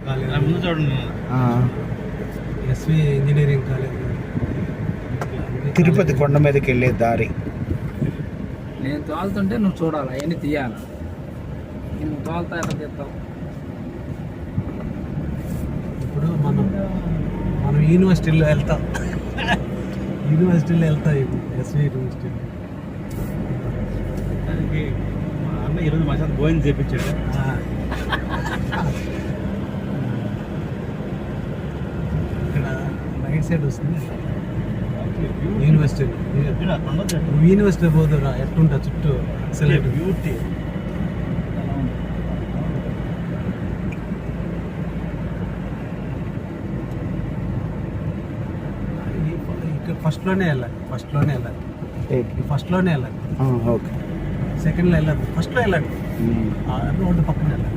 College, ముందు చూడండి. SV engineering college, Tirupati కొండ మీదకి వెళ్ళే దారి. నేను తోలుతుంటే నువ్వు చూడాలి, అవన్నీ తీయాలి. నువ్వు తోలుతా ఎట్లా తీస్తావు? ఇప్పుడు మనం యూనివర్సిటీలో వెళ్తాం, ఇప్పుడు ఎస్వి యూనివర్సిటీలో. దానికి మా అన్న ఈరోజు మా చేత భోజనం చేయించాడు. ఇక్కడ రైట్ సైడ్ వస్తుంది యూనివర్సిటీ. యూనివర్సిటీ పోదురా ఎట్లుంటా చుట్టూ సెలెక్ట్ బ్యూటీ. ఇక్కడ ఫస్ట్లోనే వెళ్ళాలి, ఓకే, సెకండ్లో వెళ్ళద్దు, ఫస్ట్లో వెళ్ళండి, రోడ్డు పక్కన వెళ్ళండి.